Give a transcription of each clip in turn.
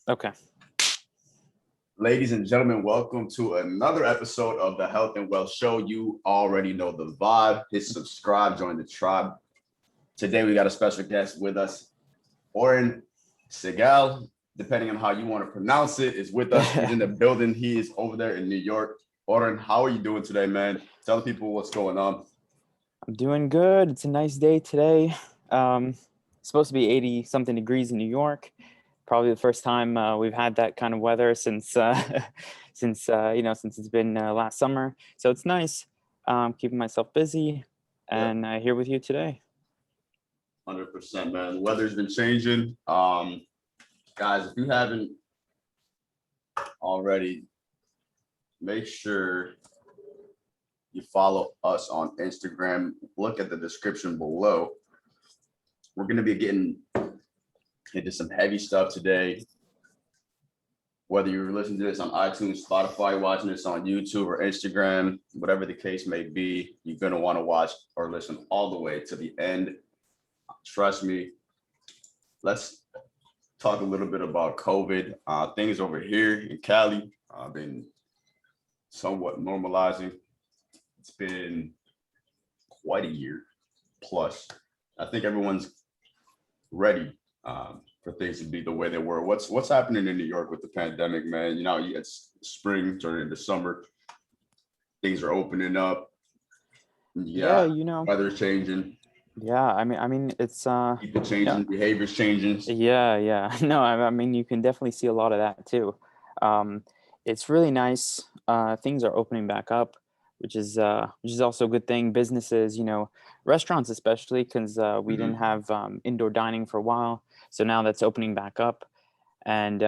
Okay. Ladies and gentlemen, welcome to another episode of the Health and Wealth Show. You already know the vibe. Hit subscribe, join the tribe. Today we got a special guest with us, Oren Segal, depending on how you want to pronounce it, is with us. He's in the building. He is over there in New York. Oren, how are you doing today, man? Tell the people what's going on. I'm doing good. It's a nice day today. Supposed to be 80 something degrees in New York. Probably the first time we've had that kind of weather since since it's been last summer. So it's nice. Keeping myself busy Yeah, and here with you today. 100%, man. The weather's been changing. Guys, if you haven't already, make sure you follow us on Instagram. Look at the description below. We're going to be getting into some heavy stuff today. Whether you're listening to this on iTunes, Spotify, watching this on YouTube or Instagram, whatever the case may be, you're going to want to watch or listen all the way to the end. Trust me. Let's talk a little bit about COVID. Things over here in Cali have been somewhat normalizing. It's been quite a year plus. I think everyone's ready for things to be the way they were. What's happening in New York with the pandemic, man? You know, it's spring turning into summer. Things are opening up. Yeah, Yeah, weather's changing. yeah. I mean, it's People yeah, changing. Behavior's changing. yeah. No, I mean, you can definitely see a lot of that too. Um, it's really nice. Things are opening back up, which is also a good thing. Businesses, restaurants especially, because we didn't Mhm. have indoor dining for a while, so now that's opening back up. And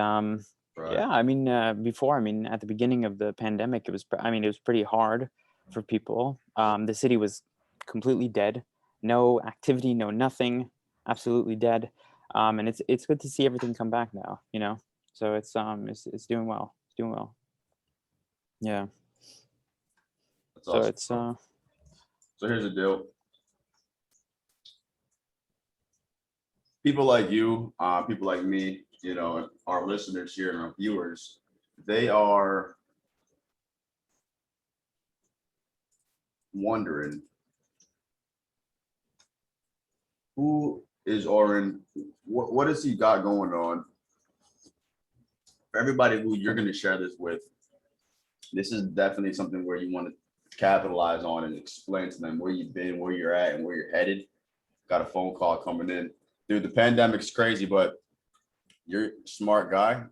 Right. yeah, I mean, before, I mean, at the beginning of the pandemic, it was pretty hard for people. The city was completely dead, no activity, no nothing, absolutely dead. And it's good to see everything come back now. So it's doing well. It's doing well. Yeah. That's So awesome. it's So here's the deal. People like you, people like me, our listeners here and our viewers, they are wondering who is Oren? What has he got going on? For everybody who you're going to share this with, this is definitely something where you want to capitalize on and explain to them where you've been, where you're at, and where you're headed. Got a phone call coming in. Dude, the pandemic's crazy, but you're a smart guy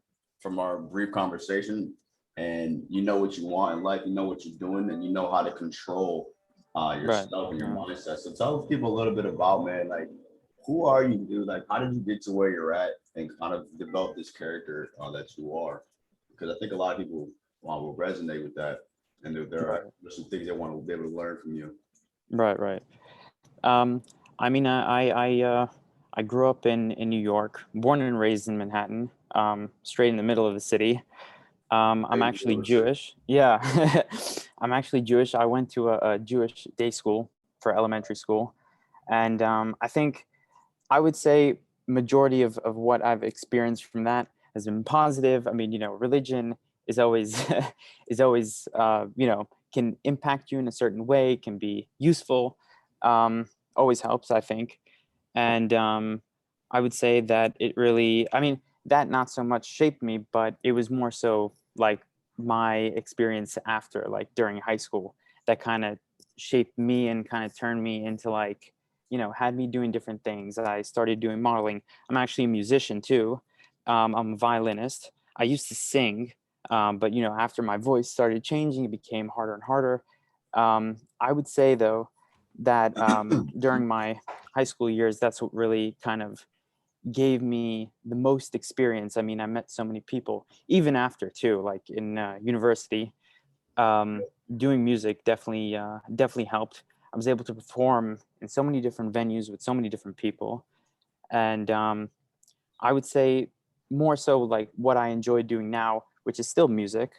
from our brief conversation, and you know what you want in life, you know what you're doing, and you know how to control right. yourself and your Yeah. mindset. So tell people a little bit about, man, like, who are you, dude? Like, how did you get to where you're at and kind of develop this character that you are? Because I think a lot of people will resonate with that, and Right. there's some things they want to be able to learn from you. Right. Right. Um, I mean, I grew up in New York, born and raised in Manhattan, straight in the middle of the city. I'm Hey, actually Jewish. Jewish. Yeah, I'm actually Jewish. I went to a Jewish day school for elementary school, and I think I would say majority of what I've experienced from that has been positive. I mean, religion is always is always can impact you in a certain way, can be useful, always helps, I think. And I would say that it really, I mean, that not so much shaped me, but it was more so like my experience after, like during high school, that kind of shaped me and kind of turned me into like, had me doing different things. I started doing modeling. I'm actually a musician too. I'm a violinist. I used to sing, but after my voice started changing, it became harder and harder. I would say though that during my high school years, that's what really kind of gave me the most experience. I mean, I met so many people, even after too, like in university. Doing music definitely helped. I was able to perform in so many different venues with so many different people, and I would say more so like what I enjoy doing now, which is still music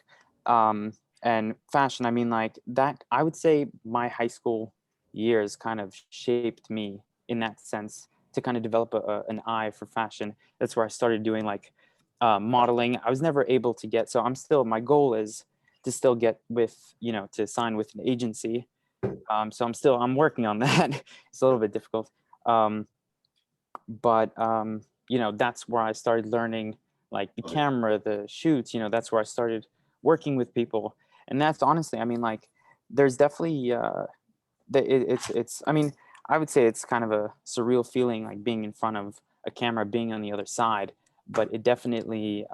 and fashion. I mean, like that. I would say my high school years kind of shaped me in that sense to kind of develop an eye for fashion. That's where I started doing like modeling. I was never able to get, so my goal is to still get with, to sign with an agency. So I'm working on that. It's a little bit difficult. But that's where I started learning like the camera, the shoots, that's where I started working with people. And that's honestly, I mean, like, there's definitely, it's, I mean, I would say it's kind of a surreal feeling, like being in front of a camera, being on the other side, but it definitely,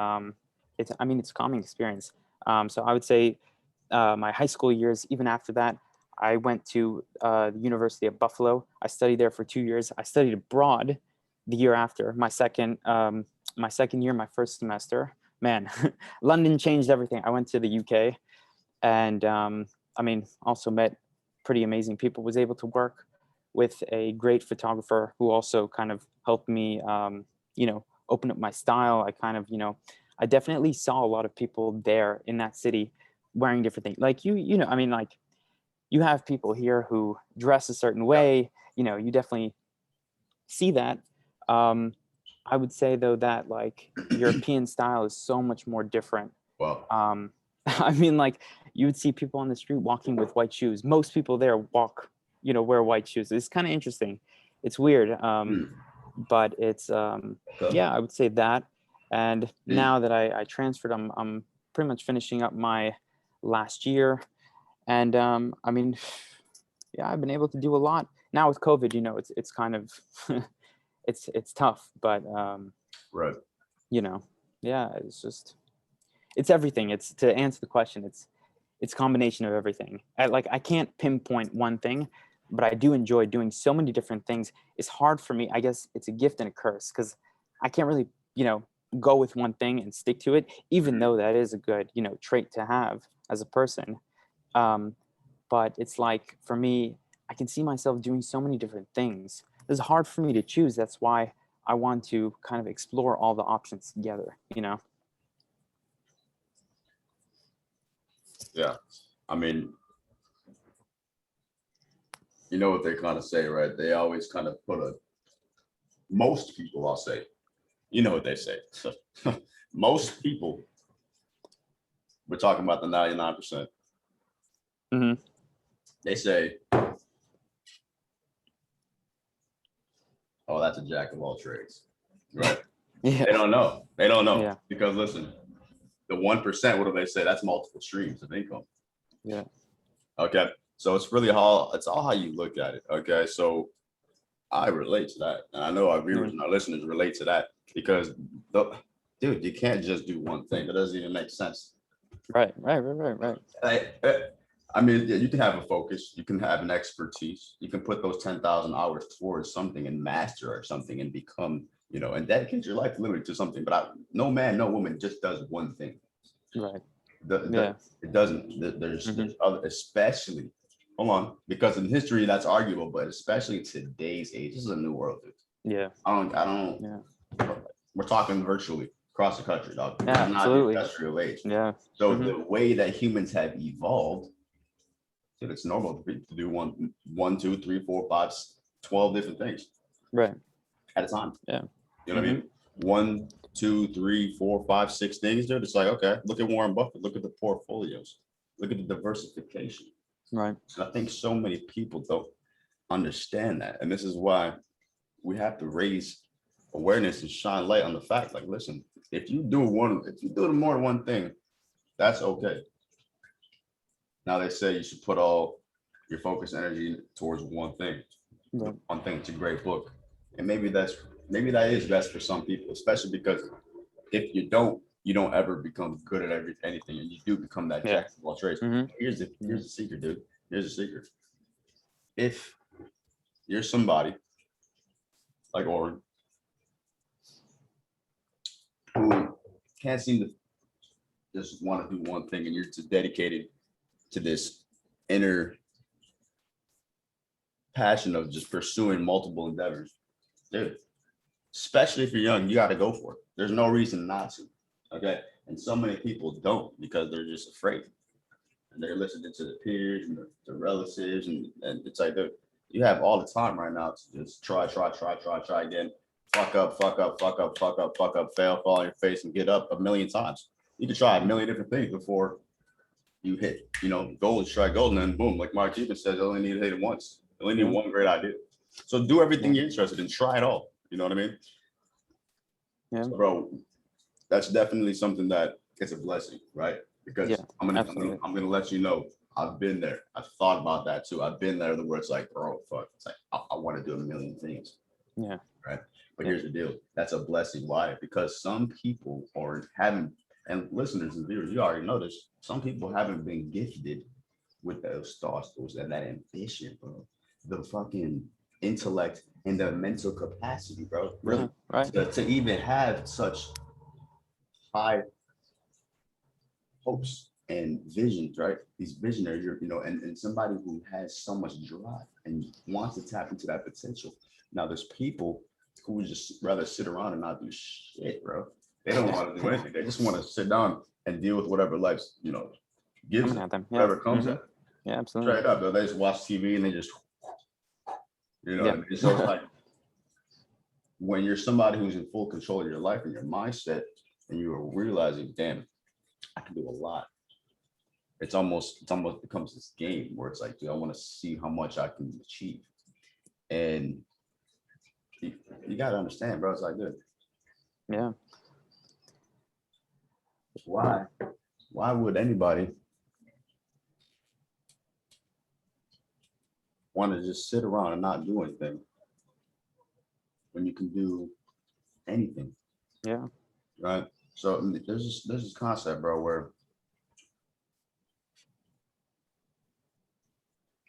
it's a calming experience. So I would say my high school years, even after that, I went to the University of Buffalo. I studied there for 2 years. I studied abroad the year after my second year, my first semester. Man, London changed everything. I went to the UK, and also met pretty amazing people. Was able to work with a great photographer who also kind of helped me, open up my style. I definitely saw a lot of people there in that city wearing different things. Like like you have people here who dress a certain way. You definitely see that. I would say though that like European style is so much more different. Well, Like you would see people on the street walking with white shoes. Most people there wear white shoes. It's kind of interesting. It's weird. But it's, yeah, I would say that. And now that I transferred, I'm pretty much finishing up my last year. And yeah, I've been able to do a lot. Now with COVID, it's kind of, it's tough, but right. Yeah, it's everything. It's, to answer the question, it's a combination of everything. I can't pinpoint one thing, but I do enjoy doing so many different things. It's hard for me. I guess it's a gift and a curse because I can't really, go with one thing and stick to it, even though that is a good, trait to have as a person. But it's like, for me, I can see myself doing so many different things. It's hard for me to choose. That's why I want to kind of explore all the options together, Yeah. I mean, you know what they kind of say, right? They always kind of most people, I'll say, you know what they say. Most people, we're talking about the 99%. Mm-hmm. They say, oh, that's a jack of all trades, right? Yeah. They don't know. They don't know. Yeah. Because listen, the 1%, what do they say? That's multiple streams of income. Yeah. Okay. So it's all how you look at it. Okay. So I relate to that. And I know our viewers and our listeners relate to that because dude, you can't just do one thing. That doesn't even make sense. Right. I mean, yeah, you can have a focus, you can have an expertise, you can put those 10,000 hours towards something and master or something and become, and dedicate your life literally to something. But no man, no woman just does one thing. Right. It doesn't. There's other, especially, hold on, because in history that's arguable, but especially today's age, this is a new world, dude. Yeah. I don't. Yeah. We're talking virtually across the country, dog. Yeah, absolutely. Not the industrial age. Yeah. So the way that humans have evolved, dude, it's normal to do one, 2, 3, 4, 5, 12 different things. Right. At a time. Yeah. You know what I mean? 1, 2, 3, 4, 5, 6 things, dude. It's like, okay, look at Warren Buffett, look at the portfolios, look at the diversification. Right. And I think so many people don't understand that. And this is why we have to raise awareness and shine light on the fact, like, listen, if you do more than one thing, that's okay. Now they say you should put all your focus energy towards one thing. Right. One thing. It's a great book. And maybe that is best for some people, especially because if you don't ever become good at anything, and you do become that jack of all trades. Here's the secret, dude. Here's the secret. If you're somebody like Oren who can't seem to just want to do one thing, and you're just dedicated to this inner passion of just pursuing multiple endeavors, dude, especially if you're young, you got to go for it. There's no reason not to. Okay. And so many people don't because they're just afraid. And they're listening to the peers and the relatives. And it's like, you have all the time right now to just try again. fuck up, fail, fall on your face, and get up a million times. You can try a million different things before you hit, gold, strike gold, and then boom, like Mark Cuban says, you only need to hit it once. You only need one great idea. So do everything you're interested in, try it all. You know what I mean? Yeah. So, bro, that's definitely something that it's a blessing, right? Because I'm gonna let you know, I've been there. I've thought about that too. I've been there where it's like, bro, fuck, it's like I want to do a million things. Yeah. Right. But here's the deal. That's a blessing. Why? Because some people haven't, and listeners and viewers, you already know this, some people haven't been gifted with those thoughts, that ambition, bro. The fucking intellect and the mental capacity, bro. Really, right. To even have such high hopes and visions, right? These visionaries, and somebody who has so much drive and wants to tap into that potential. Now, there's people who would just rather sit around and not do shit, bro. They don't want to do anything. They just want to sit down and deal with whatever life's, gives them, whatever comes at them. Yeah, absolutely. Straight up, though. They just watch TV and they just, so it's like when you're somebody who's in full control of your life and your mindset, and you are realizing, damn, I can do a lot. It's almost becomes this game where it's like, dude, I want to see how much I can achieve. And you got to understand, bro. It's like, dude. Yeah. Why would anybody want to just sit around and not do anything when you can do anything? Yeah. Right. So there's this concept, bro, where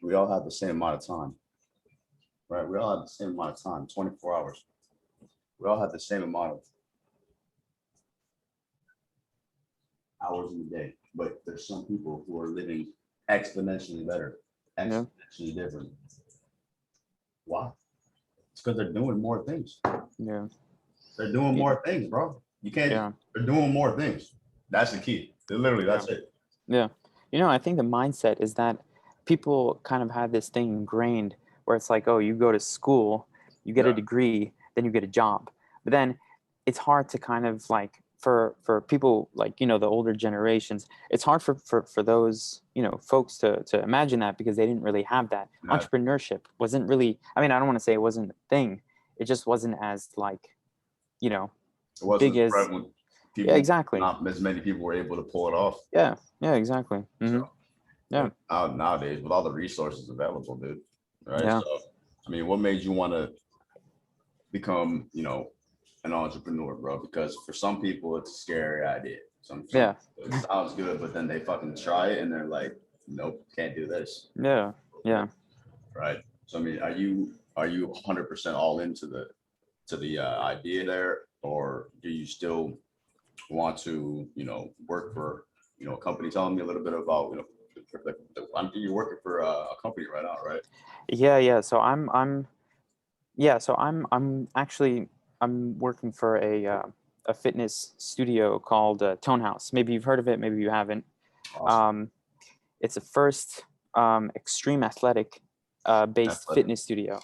we all have the same amount of time. Right. We all have the same amount of time, 24 hours. We all have the same amount of hours in the day, but there's some people who are living exponentially better, exponentially different. Why? It's because they're doing more things. Yeah. They're doing more things, bro. You can't. They're doing more things. That's the key. Literally, that's it. Yeah. I think the mindset is that people kind of have this thing ingrained where it's like, oh, you go to school, you get a degree, then you get a job. But then it's hard to kind of like, for people like, the older generations, it's hard for those, folks to imagine that because they didn't really have that. Yeah. Entrepreneurship wasn't really, I don't want to say it wasn't a thing. It just wasn't as like, it wasn't big as prevalent. People, yeah, exactly. Not as many people were able to pull it off. Yeah, exactly. Mm-hmm. So, nowadays, with all the resources available, dude, right? Yeah. So, what made you want to become, an entrepreneur, bro? Because for some people, it's a scary idea. Some it sounds good, but then they fucking try it and they're like, nope, can't do this. Yeah. Right. So, are you 100% all into the idea there, or do you still want to, work for, a company? Telling me a little bit about, you're working for a company right now, right? Yeah. So I'm working for a fitness studio called Tone House. Maybe you've heard of it, maybe you haven't. Awesome. It's a first extreme athletic based fitness studio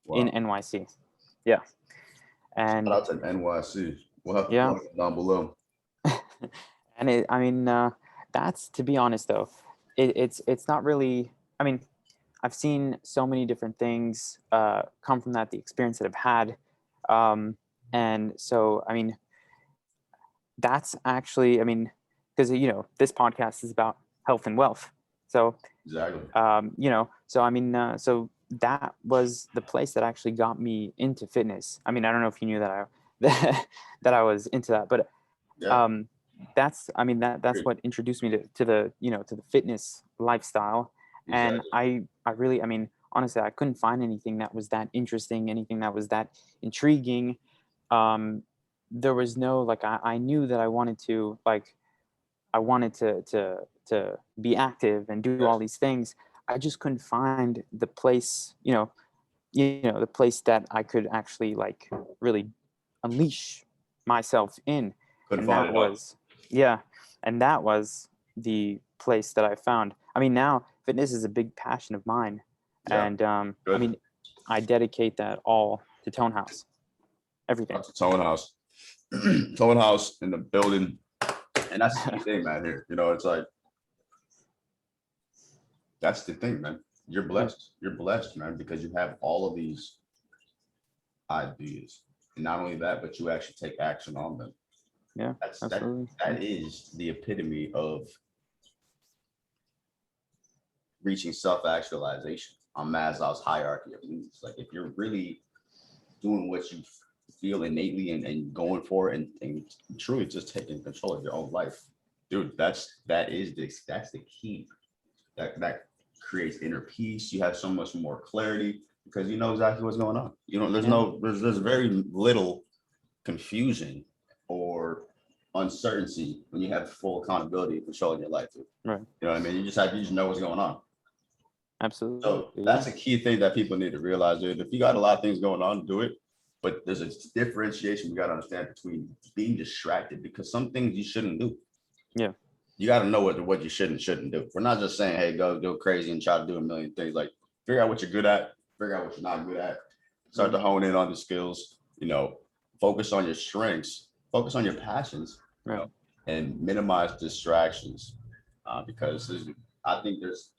in NYC. Yeah. And shout out to NYC. We'll have to plug it down below. And that's, to be honest though, it's not really, I've seen so many different things come from that, the experience that I've had. And so, that's actually, because, this podcast is about health and wealth. So, exactly. So that was the place that actually got me into fitness. I don't know if you knew that I was into that, but that's what introduced me to the fitness lifestyle. Exactly. And I really, honestly, I couldn't find anything that was that interesting, anything that was that intriguing. There was no, I knew that I wanted to be active and do all these things. I just couldn't find the place, the place that I could actually really unleash myself in. And that was the place that I found. Now fitness is a big passion of mine. Yeah. And I dedicate that all to Tone House. everything. That's a tone house. Tone house in the building. And that's the thing, man, here. You know, it's like, that's the thing, man. You're blessed. You're blessed, man, because you have all of these ideas. And not only that, but you actually take action on them. Yeah, absolutely. That is the epitome of reaching self-actualization on Maslow's hierarchy of needs. Like if you're really doing what you feel innately and going for it and truly just taking control of your own life, dude, that's the key. That creates inner peace. You have so much more clarity because you know exactly what's going on. You know, there's very little confusion or uncertainty when you have full accountability and control in your life. Dude. Right. You know what I mean? You just know what's going on. Absolutely. So that's a key thing that people need to realize, dude. If you got a lot of things going on, do it. But there's a differentiation we got to understand between being distracted because some things you shouldn't do. Yeah. You got to know what you shouldn't do. We're not just saying, hey, go crazy and try to do a million things. Like figure out what you're good at, figure out what you're not good at, start to hone in on the skills, you know, focus on your strengths, focus on your passions, you know, and minimize distractions. Because I think there's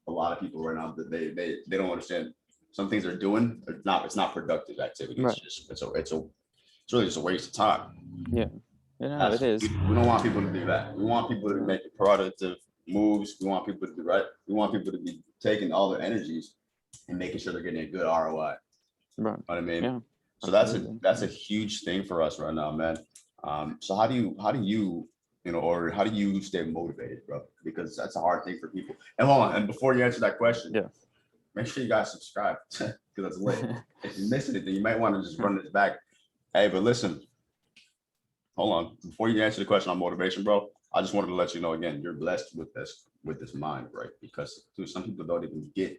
a lot of people right now that they don't understand some things they're doing. It's not productive activity. Right. It's really just a waste of time. Yeah. It is. We don't want people to do that. We want people to make productive moves. We want people to do right. We want people to be taking all their energies and making sure they're getting a good ROI. Right. You know what I mean? Yeah. So that's a huge thing for us right now, man. So how do you or how do you stay motivated, bro? Because that's a hard thing for people. And hold on, and before you answer that question, make sure you guys subscribe because it's lit. If you missed anything, you might want to just run this back. Hey, but listen, hold on. Before you answer the question on motivation, bro, I just wanted to let you know again, you're blessed with this mind, right? Because dude, some people don't even get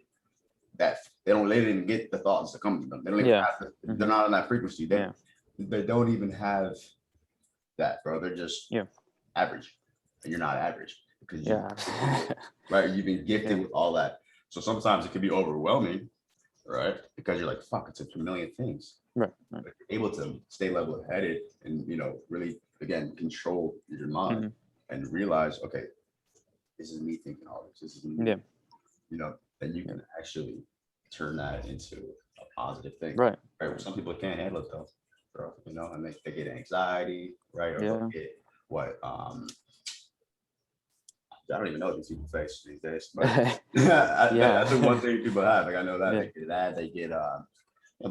that. They didn't get the thoughts that come to them. They don't even have they're not on that frequency. They don't even have that, bro. They're just average. And you're not average because right, you've been gifted with all that. So sometimes it can be overwhelming, right? Because you're like, fuck, it's a million things. Right. But you're able to stay level-headed and really again control your mind and realize, okay, this is me thinking all this. This is me. Then you can actually turn that into a positive thing. Right. Some people can't handle it though, bro. And they get anxiety, right? Or they'll get what I don't even know what these people face these days, but that's the one thing people have. Like I know that they get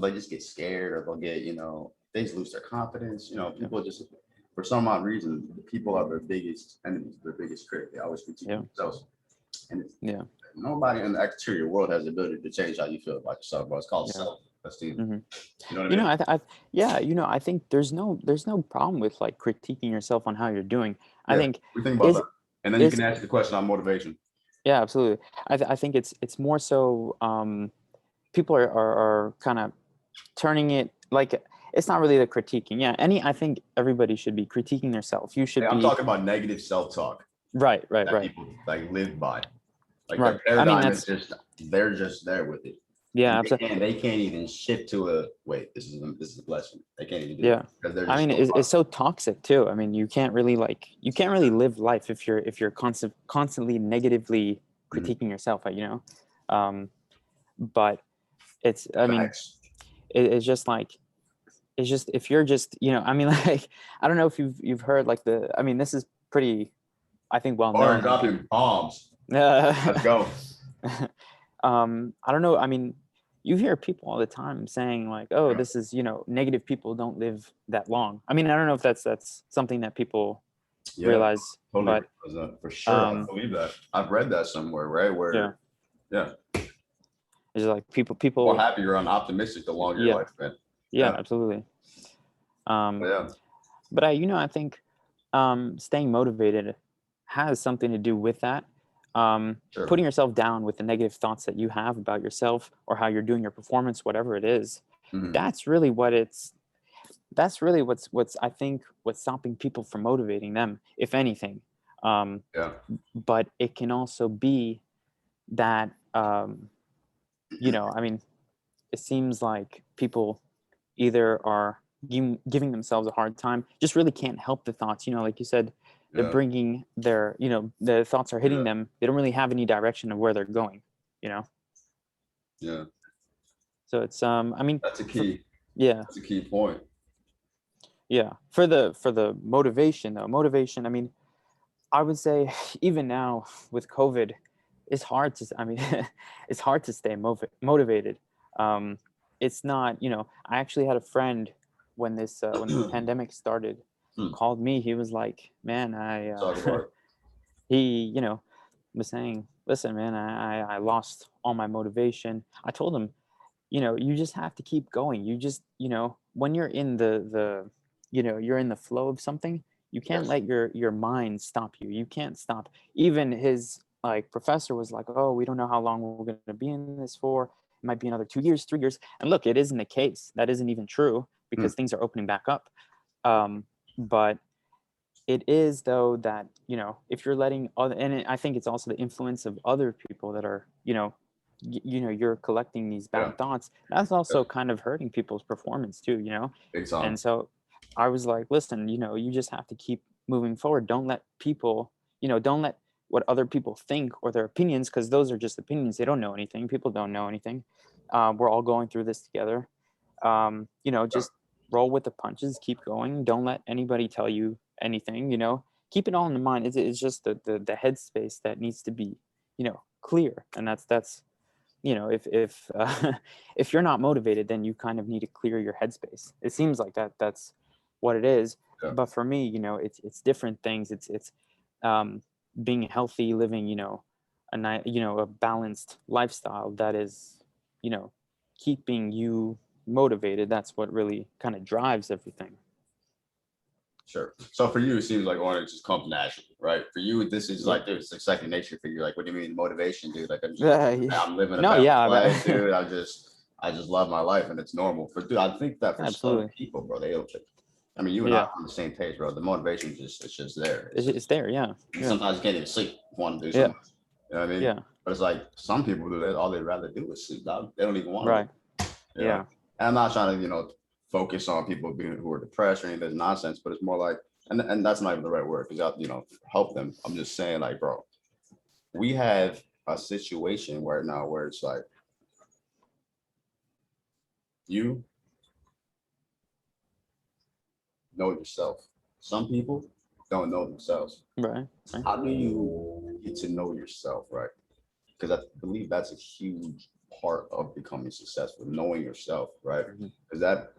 they just get scared, or they'll get they just lose their confidence. People just for some odd reason, people are their biggest enemies, their biggest critic. They always critique themselves, and nobody in the exterior world has the ability to change how you feel about yourself, bro. It's called self-esteem. You know what I mean? I think there's no problem with like critiquing yourself on how you're doing. I think we think about that. And then you can ask the question on motivation. Yeah, absolutely. I think it's more so people are kind of turning it like it's not really the critiquing. I think everybody should be critiquing themselves. You should be. I'm talking about negative self-talk. Right. People like live by. Like their paradigm is they're just there with it. Yeah, absolutely. They can't even shift to a wait. This is a blessing. They can't even do it. It's so toxic too. I mean, you can't really live life if you're constantly negatively critiquing yourself. But it's it's just if you're just I don't know if you've heard this is pretty I think well known. Dropping bombs. Let's go. I don't know. I mean, you hear people all the time saying like, "Oh, this is negative people don't live that long." I mean, I don't know if that's something that people realize, totally. But for sure, I believe that. I've read that somewhere, right? Where, it's like people more happier and optimistic the longer your life, man. Yeah, absolutely. But I think staying motivated has something to do with that. Putting yourself down with the negative thoughts that you have about yourself or how you're doing your performance, whatever it is, that's really what's I think what's stopping people from motivating them, if anything. But it can also be that, it seems like people, either are giving themselves a hard time, just really can't help the thoughts, like you said, they're Yeah. bringing their, the thoughts are hitting Yeah. them. They don't really have any direction of where they're going, Yeah. So it's, I mean, That's a key. yeah, That's a key point. yeah. For the motivation though, I mean, I would say even now with COVID, it's hard to, I mean, it's hard to stay motivated. Um, it's not, I actually had a friend when when the pandemic started, called me. He was like, man, Talk about it. he, was saying, listen, man, I lost all my motivation. I told him, you just have to keep going. You just, when you're in you're in the flow of something, you can't Yes. let your mind stop you. You can't stop. Even his like professor was like, oh, we don't know how long we're going to be in this for. It might be another 2 years, 3 years. And look, it isn't the case. That isn't even true because things are opening back up. But it is though that, if you're letting other, and I think it's also the influence of other people that are, you're collecting these bad thoughts. That's also kind of hurting people's performance too, Big time. And so I was like, listen, you just have to keep moving forward. Don't let people, don't let what other people think or their opinions, because those are just opinions. They don't know anything. People don't know anything. We're all going through this together. Just roll with the punches, keep going. Don't let anybody tell you anything, keep it all in the mind. It's just the headspace that needs to be, clear. And that's, if if you're not motivated, then you kind of need to clear your headspace. It seems like that's what it is. Yeah. But for me, it's different things. It's being healthy, living, a balanced lifestyle that is, keeping you motivated. That's what really kind of drives everything. Sure. So for you, it seems like it just comes naturally, right? For you, this is like there's like second nature for you. Like, what do you mean motivation, dude? Like I'm living a balanced life, dude. I just love my life and it's normal. For dude, I think that for some people, bro, I mean, you and I are on the same page, bro. The motivation it's just there. It's there, yeah. Sometimes you can't even sleep. Want to do something. You know what I mean? Yeah. But it's like some people do that. All they'd rather do is sleep. They don't even want to. Right. Yeah. And I'm not trying to, focus on people who are depressed or any of this nonsense, but it's more like, and that's not even the right word because help them. I'm just saying, like, bro, we have a situation right now where it's like you know yourself. Some people don't know themselves. Right. How do you get to know yourself, right? Because I believe that's a huge part of becoming successful, knowing yourself, right? Because that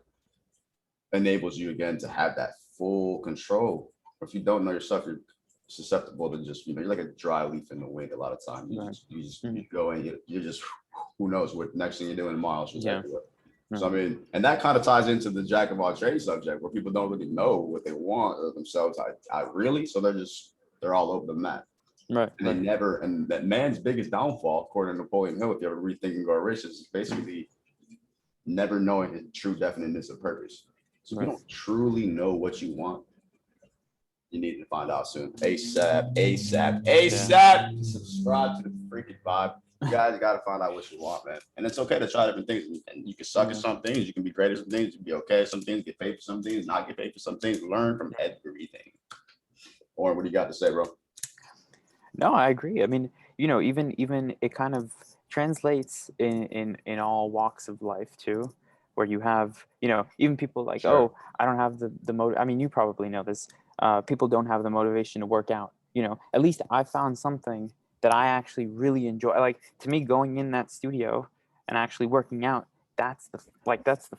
enables you again to have that full control. If you don't know yourself, you're susceptible to just, you're like a dry leaf in the wind a lot of times. You go and you're just, who knows what next thing you're doing tomorrow. So I mean, and that kind of ties into the jack of all trades subject where people don't really know what they want of themselves. I really, so they're all over the map. Right. And they never, and that man's biggest downfall, according to Napoleon Hill, if you ever read Think and Grow Rich, is basically never knowing his true definition of purpose. So if you don't truly know what you want, you need to find out soon. ASAP. Subscribe to the freaking vibe. You guys got to find out what you want, man. And it's okay to try different things. And you can suck at some things. You can be great at some things. You can be okay at some things. Get paid for some things. Not get paid for some things. Learn from everything. Or what do you got to say, bro? No, I agree. I mean, even it kind of translates in all walks of life too, where you have, even people like, oh, I don't have the motive. I mean, you probably know this. People don't have the motivation to work out. At least I found something that I actually really enjoy. Like, to me, going in that studio and actually working out, that's the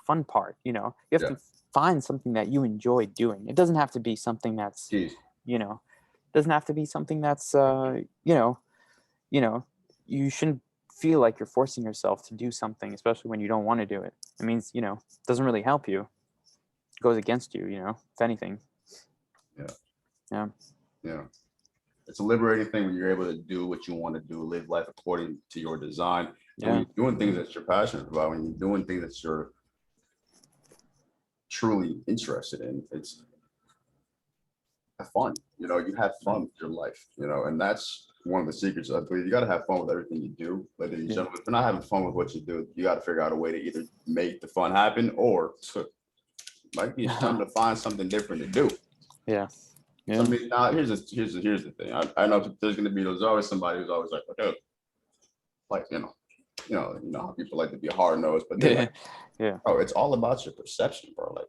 fun part. You have to find something that you enjoy doing. It doesn't have to be something that's, doesn't have to be something that's, you shouldn't feel like you're forcing yourself to do something, especially when you don't want to do it. It means, it doesn't really help you. It goes against you, if anything. Yeah. It's a liberating thing when you're able to do what you want to do, live life according to your design. And when you're doing things that you're passionate about, when you're doing things that you're truly interested in, have fun. You know, you have fun with your life, you know, and that's one of the secrets. I believe you got to have fun with everything you do. Ladies and gentlemen, if you're not having fun with what you do, you got to figure out a way to either make the fun happen or might be time to find something different to do. Yeah. Yeah. So, I mean, now here's the thing. I know there's always somebody who's always like, okay, like, you know how people like to be hard nosed, but they're like, yeah. oh, it's all about your perception, bro. Like,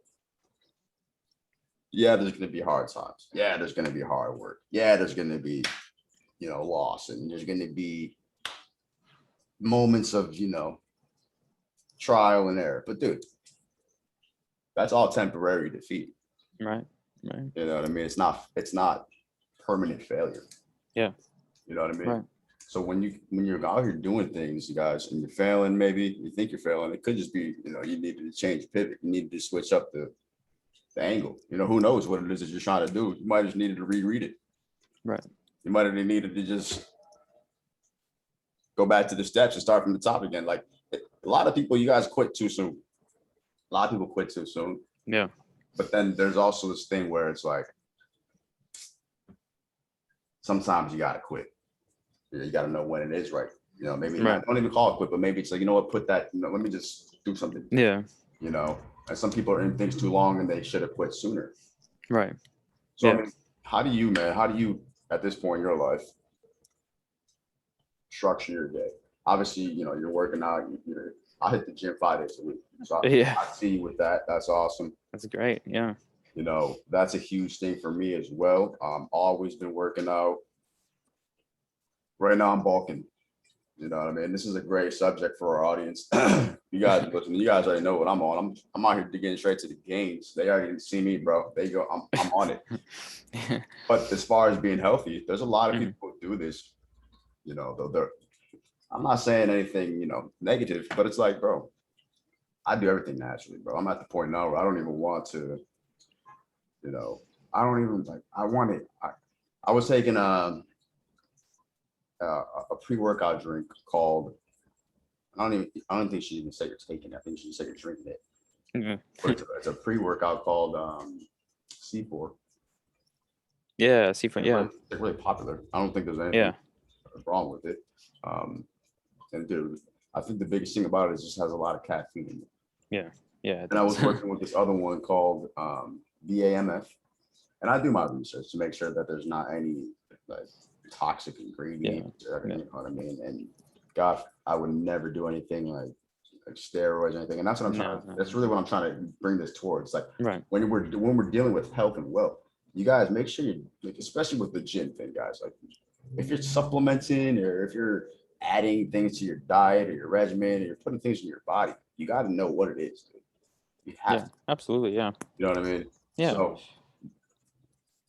yeah, there's gonna be hard times. Yeah, there's gonna be hard work. Yeah, there's gonna be, you know, loss, and there's gonna be moments of, you know, trial and error. But dude, that's all temporary defeat. Right. Right. You know what I mean? It's not permanent failure. Yeah. You know what I mean? Right. So when you're out here doing things, you guys, and you're failing, maybe you think you're failing, it could just be, you know, you needed to change pivot. You needed to switch up the angle. You know, who knows what it is that you're trying to do? You might just needed to reread it. Right. You might have needed to just go back to the steps and start from the top again. Like a lot of people, you guys quit too soon. A lot of people quit too soon. Yeah. But then there's also this thing where it's like, sometimes you gotta quit. You gotta know when it is right. You know, maybe Right. don't even call it quit, but maybe it's like, you know what, put that, you know, let me just do something. Yeah. You know, and some people are in things too long and they should have quit sooner. Right. So Yeah. I mean, how do you at this point in your life structure your day? Obviously, you know, you're working out, I hit the gym 5 days a week. So Yeah. I see you with that. That's awesome. That's great. Yeah. You know, that's a huge thing for me as well. Always been working out. Right now I'm bulking. You know what I mean? This is a great subject for our audience. You guys listen, you guys already know what I'm on. I'm out here getting straight to the gains. They already see me, bro. They go, I'm on it. But as far as being healthy, there's a lot of people who do this. You know, I'm not saying anything, you know, negative, but it's like, bro, I do everything naturally, bro. I'm at the point now where I don't even want to, you know, I don't even like, I want it. I was taking a pre-workout drink called, I don't think she even said you're taking it. I think she said you're drinking it. Mhm. But it's a pre-workout called C4. Yeah. See, for yeah. They're really popular. I don't think there's anything wrong with it. And dude, I think the biggest thing about it is it just has a lot of caffeine in it. Yeah. Yeah. And I was working with this other one called BAMF, and I do my research to make sure that there's not any like toxic ingredients. You know what I mean? And God, I would never do anything like steroids or anything. And that's what I'm trying. That's really what I'm trying to bring this towards. Like when we're dealing with health and wealth, you guys make sure you, like, especially with the gym thing, guys. Like if you're supplementing or if you're adding things to your diet or your regimen or you're putting things in your body, you got to know what it is. Dude. You have to. Absolutely. Yeah. You know what I mean? Yeah. So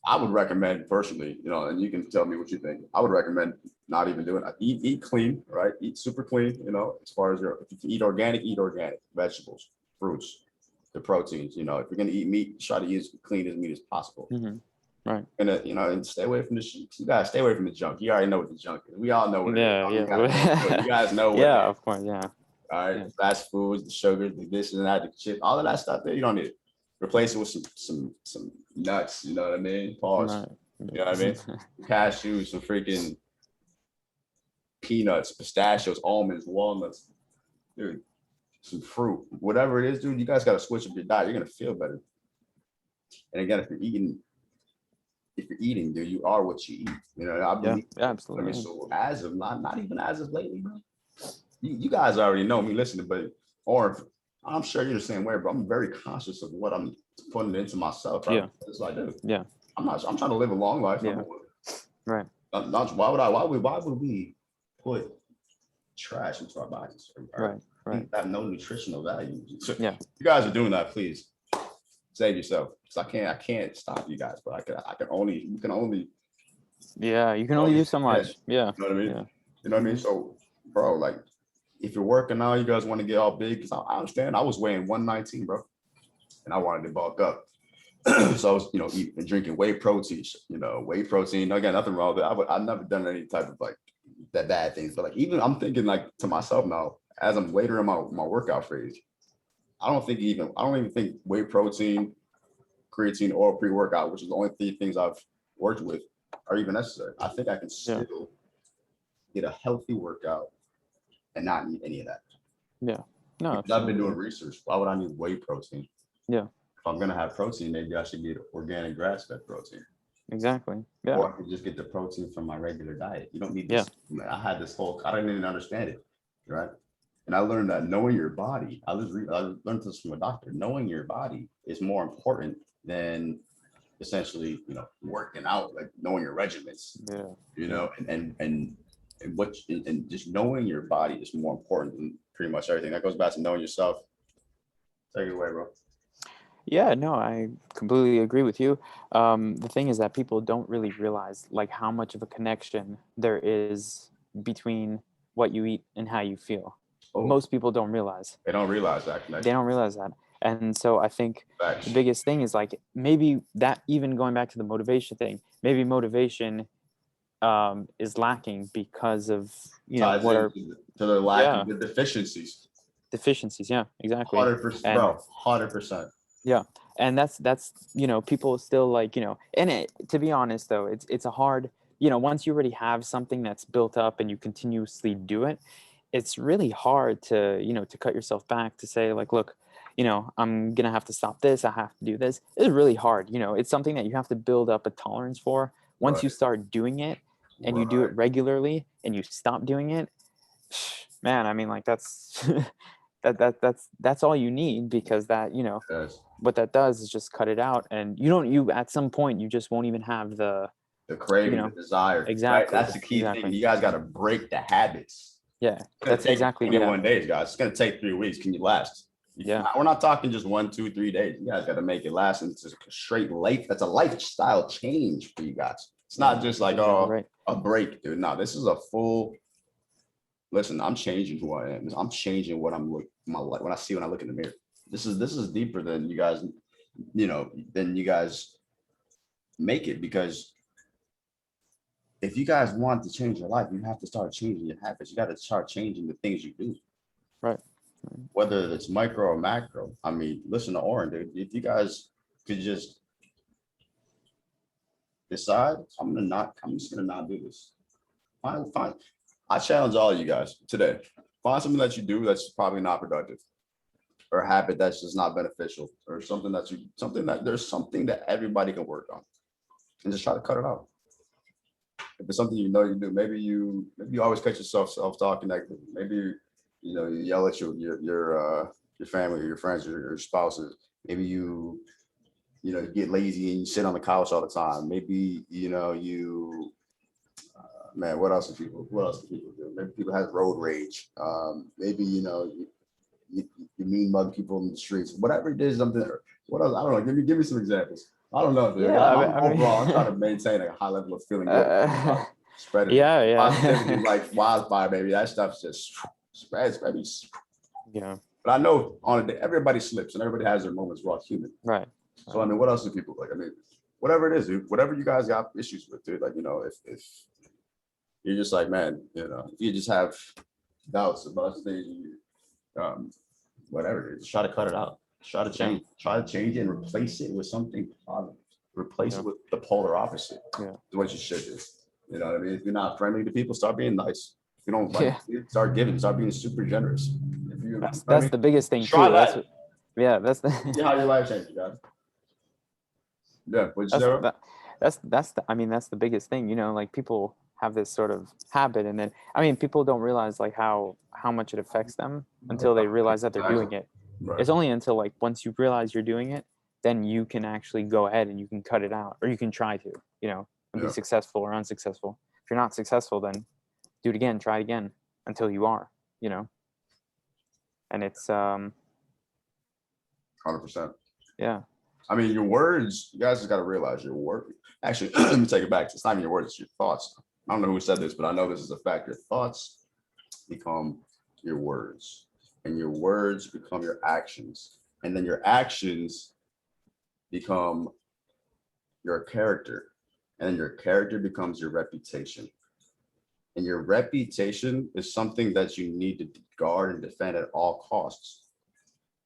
I would recommend personally, you know, and you can tell me what you think. I would recommend not even doing it. Eat clean, right? Eat super clean, you know, as far as if you can eat organic vegetables, fruits, the proteins, you know, if you're going to eat meat, try to eat as clean as meat as possible. Right. And, you know, and stay away from you guys stay away from the junk. You already know what the junk is. We all know what it is. You guys know what it is. Of course. Yeah. All right. Fast foods, the sugar, the this and that, the chip, all of that stuff there, you don't need it. Replace it with some nuts, you know what I mean? Pause. Right. You know what I mean? Cashews, some freaking peanuts, pistachios, almonds, walnuts, dude, some fruit, whatever it is, dude. You guys got to switch up your diet. You're gonna feel better. And again, if you're eating, dude, you are what you eat. You know, I believe. Yeah, absolutely. I mean, so as of not even as of lately, bro. You guys already know me listening, but I'm sure you're the same way, bro. I'm very conscious of what I'm putting into myself. Right? Yeah. It's like, dude. Yeah. I'm trying to live a long life. Yeah. Right. Why would we put trash into our bodies? Right. Have no nutritional value. So yeah. You guys are doing that, please save yourself. Because I can't stop you guys, but you can only do so much. Yeah. You know what I mean? Yeah. You know what I mean? So, bro, like, if you're working out, you guys want to get all big, because I understand. I was weighing 119, bro, and I wanted to bulk up. So I was, you know, eating, drinking whey protein. You know, whey protein. Again, nothing wrong with it. I've never done any type of like that bad things, but like even I'm thinking like to myself now, as I'm later in my workout phase, I don't even think whey protein, creatine, or pre-workout, which is the only 3 things I've worked with are even necessary. I think I can still get a healthy workout and not need any of that. Yeah. No, Because I've been doing research. Why would I need whey protein? Yeah. If I'm gonna have protein, maybe I should get organic grass-fed protein. Exactly. Yeah. Or I can just get the protein from my regular diet. You don't need this. I had this whole, I didn't even understand it, right? And I learned that knowing your body, I learned this from a doctor, knowing your body is more important than essentially, working out, like knowing your regimens, and just knowing your body is more important than pretty much everything. That goes back to knowing yourself. Take it away, bro. Yeah, no, I completely agree with you. The thing is that people don't really realize like how much of a connection there is between what you eat and how you feel. Most people don't realize. They don't realize that connection. They don't realize that. And so I think the biggest thing is like maybe that, even going back to the motivation thing, maybe motivation is lacking because of what are to the lack of the deficiencies. Yeah, exactly. 100%, bro. 100%. Yeah. And that's people still like, and to be honest though, it's a hard, once you already have something that's built up and you continuously do it, it's really hard to to cut yourself back, to say like, look, I'm gonna have to stop this, I have to do this. It's really hard. It's something that you have to build up a tolerance for. Once you start doing it and you do it regularly and you stop doing it, man, I mean, like that's that's all you need, because that what that does is just cut it out, and you at some point you just won't even have the craving, the desire. Exactly. Right? That's the key thing. You guys got to break the habits. Yeah, that's exactly 21 days, guys. It's gonna take 3 weeks. Can you last? We're not talking just 1, 2, 3 days. You guys got to make it last, and it's just a straight life. That's a lifestyle change for you guys. It's not just like a break, dude. No, this is a full. Listen, I'm changing who I am. I'm changing what I'm when I see when I look in the mirror. This is deeper than you guys, than you guys make it, because if you guys want to change your life, you have to start changing your habits. You got to start changing the things you do. Right. Whether it's micro or macro. I mean, listen to Oren, dude. If you guys could just decide, I'm just gonna not do this. Fine. I challenge all of you guys today. Find something that you do that's probably not productive, or a habit that's just not beneficial, or something there's something that everybody can work on, and just try to cut it out. If it's something you do, maybe you always catch yourself self-talk negative. Maybe you yell at your family or your friends or your spouses. Maybe you get lazy and you sit on the couch all the time. Maybe man, what else do people do? Maybe people have road rage. Maybe you mean mug people in the streets. Whatever it is, something. What else? I don't know. Give me some examples. I don't know, dude. Yeah, overall, I'm trying to maintain a high level of feeling good. Spread it. Yeah. Positivity like wildfire, baby. That stuff's just spreads, baby. Yeah. But I know on a day, everybody slips and everybody has their moments. We're all human. Right. So I mean, what else do people like? I mean, whatever it is, dude. Whatever you guys got issues with, dude. Like if you're just like, man, if you just have doubts about things, whatever, just try to cut it out. Try to change it and replace it with something positive. Replace it with the polar opposite. Yeah. What you should do. You know what I mean? If you're not friendly to people, start being nice. If you don't start giving, start being super generous. If you that's the biggest thing try too. That. That's the see how your life changes, guys. Yeah, that's the biggest thing, like people have this sort of habit, and then people don't realize like how much it affects them until they realize that they're doing it. Right. It's only until like once you realize you're doing it, then you can actually go ahead and you can cut it out, or you can try to, and be successful or unsuccessful. If you're not successful, then do it again, try it again until you are, and it's 100%. Yeah. I mean, your words, you guys just got to realize your word. Actually, let me take it back. It's not even your words, it's your thoughts. I don't know who said this, but I know this is a fact. Your thoughts become your words, and your words become your actions. And then your actions become your character. And then your character becomes your reputation. And your reputation is something that you need to guard and defend at all costs.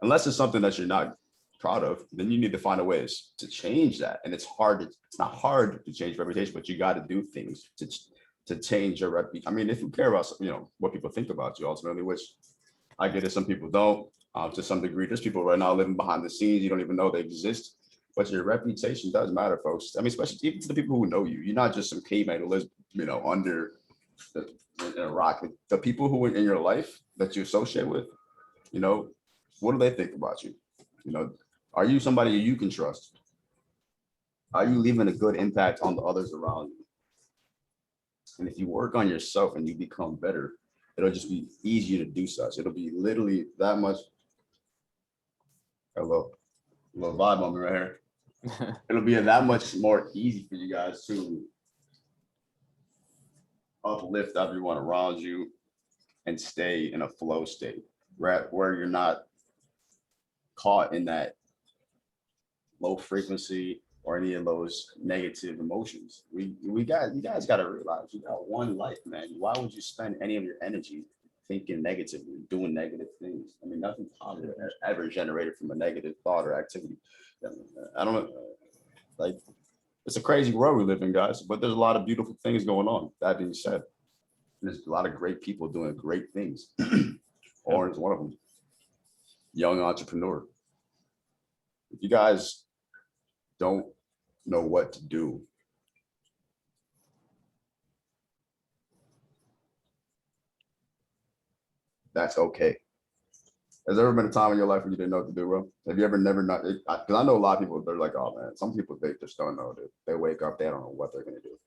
Unless it's something that you're not proud of, then you need to find a ways to change that. And it's not hard to change reputation, but you got to do things to change your reputation. I mean, if you care about, what people think about you ultimately, which I get it, some people don't, to some degree. There's people right now living behind the scenes, you don't even know they exist, but your reputation does matter, folks. I mean, especially even to the people who know you. You're not just some caveman who lives, under in a rock. The people who are in your life that you associate with, what do they think about you? Are you somebody you can trust? Are you leaving a good impact on the others around you? And if you work on yourself and you become better, it'll just be easier to do such. It'll be literally that much. A little vibe on me right here. It'll be that much more easy for you guys to uplift everyone around you and stay in a flow state, right, where you're not caught in that low frequency or any of those negative emotions. You guys got to realize you got one life, man. Why would you spend any of your energy thinking negatively, doing negative things? I mean, nothing positive ever generated from a negative thought or activity. I don't know. Like, it's a crazy world we live in, guys, but there's a lot of beautiful things going on. That being said, there's a lot of great people doing great things. Oren's one of them. Young entrepreneur. If you guys don't know what to do, that's okay. Has there ever been a time in your life when you didn't know what to do, bro? Have you ever never not? Because I know a lot of people, they're like, oh man, some people, they just don't know. They wake up, they don't know what they're going to do.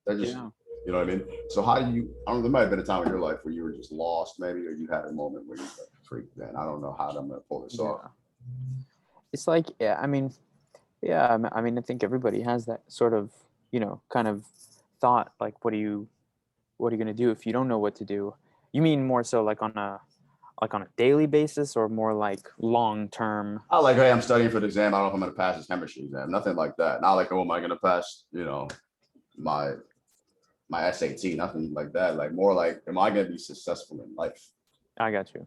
They're just, you know what I mean? So how do you, I don't know, there might have been a time in your life where you were just lost maybe, or you had a moment where you were like, freak, man, I don't know how I'm going to pull this off. It's like, I mean, I think everybody has that sort of, kind of thought, like, what are you going to do if you don't know what to do? You mean more so like on a daily basis, or more like long term? I like, hey, I'm studying for the exam. I don't know if I'm going to pass this chemistry exam. Nothing like that. Not like, oh, am I going to pass, my SAT? Nothing like that. Like, more like, am I going to be successful in life? I got you.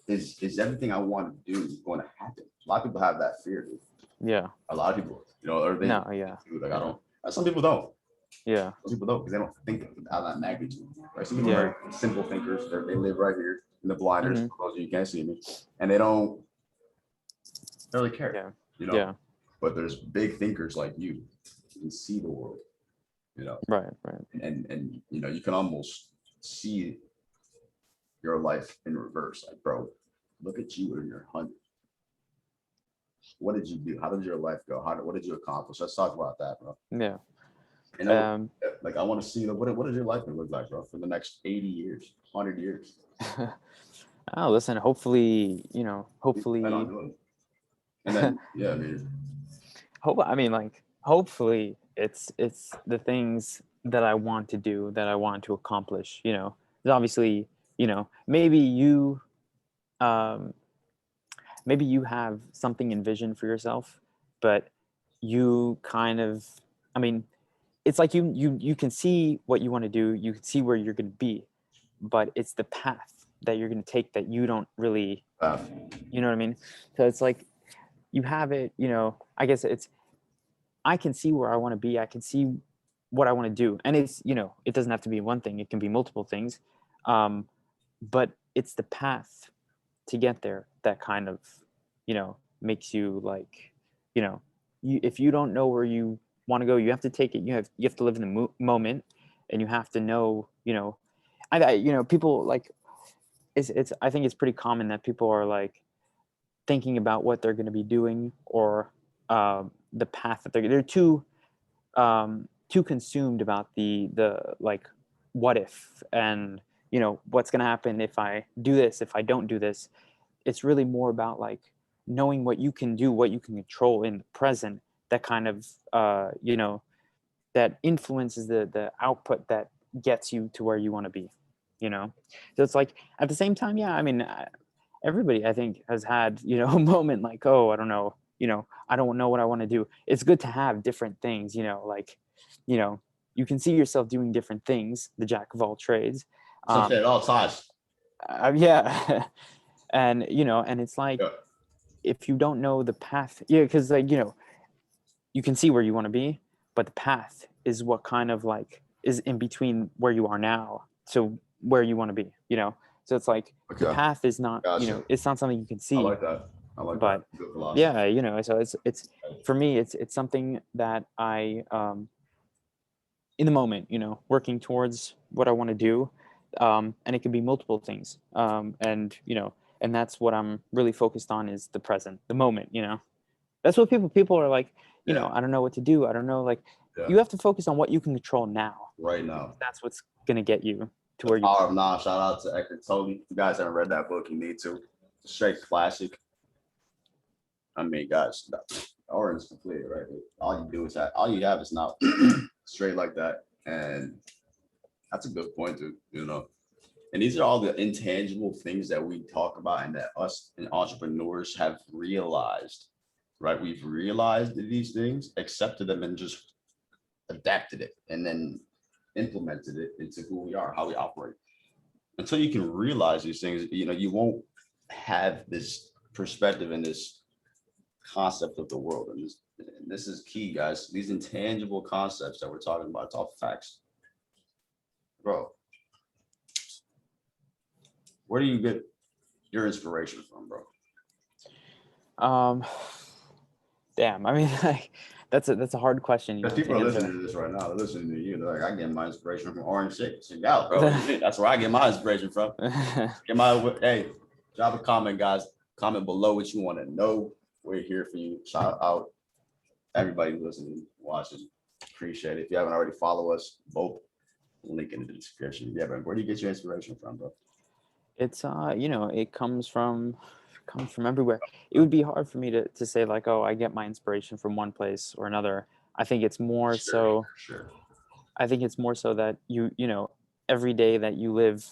Is everything I want to do going to happen? A lot of people have that fear, dude. Yeah. A lot of people, or they, dude, I don't. Some people don't. Yeah. Some people don't, because they don't think of that magnitude. Right? Some people are very simple thinkers. They live right here in the blinders. For those of you can't see me, and they don't really care. But there's big thinkers like you. You can see the world. Right. And you can almost see your life in reverse. Like, bro, look at you when you're 100. What did you do? How did your life go? What did you accomplish? Let's talk about that, bro. Yeah. And like, I want to see what is your life gonna look like, bro, for the next 80 years, 100 years. Oh, listen, hopefully. And then, hopefully it's the things that I want to do, that I want to accomplish. Obviously, maybe you have something envisioned for yourself, but you kind of, it's like you can see what you want to do, you can see where you're going to be, but it's the path that you're going to take that you don't really, you know what I mean? So it's like, you have it, I guess I can see where I want to be. I can see what I want to do. And it's, it doesn't have to be one thing. It can be multiple things. But it's the path to get there that kind of, makes you like, if you don't know where you want to go, you have to take it. You have to live in the moment, and you have to know, people like, I think it's pretty common that people are like thinking about what they're going to be doing, or the path that they're too consumed about the like, what if, and what's going to happen if I do this, if I don't do this. It's really more about like knowing what you can do, what you can control in the present, that kind of that influences the output that gets you to where you want to be. So it's like, at the same time, everybody, I think, has had a moment like, oh, I don't know, I don't know what I want to do. It's good to have different things, like, you can see yourself doing different things, the jack of all trades. Some shit at all times. Yeah. And, and it's like, Yeah. if you don't know the path, because like, you can see where you want to be, but the path is what kind of like is in between where you are now to where you want to be, so it's like the Okay. path is not, Gotcha. it's not something you can I see, like that. I like that. but Good philosophy. yeah, so it's for me, it's something that I, in the moment, working towards what I want to do, and it can be multiple things, and that's what I'm really focused on, is the present, the moment. That's what people are like, Yeah. I don't know what to do, I don't know, like, Yeah. you have to focus on what you can control now. Right now. That's what's gonna get you to The where you Power of Now. Shout out to Eckhart Tolle. If you guys haven't read that book, you need to. It's a straight classic. I mean, guys, Oren's completed, right? All you do is all you have is now straight like that. And that's a good point, dude. And these are all the intangible things that we talk about and that us and entrepreneurs have realized, right? We've realized these things, accepted them, and just adapted it, and then implemented it into who we are, how we operate. Until you can realize these things, you won't have this perspective and this concept of the world. And this is key, guys. These intangible concepts that we're talking about, it's all facts. Bro, where do you get your inspiration from, bro? Damn, I mean, like, that's a hard question, Because to people are answer. listening to this right now. They're listening to you. They're like, I get my inspiration from Oren Segal, bro. That's where I get my inspiration from. Hey, drop a comment, guys. Comment below what you want to know. We're here for you. Shout out everybody who's listening, watching. Appreciate it. If you haven't already, follow us both. Link in the description. Yeah, but where do you get your inspiration from, bro? It's it comes from everywhere. It would be hard for me to say like, oh, I get my inspiration from one place or another. I think it's more so. Sure. I think it's more so that every day that you live.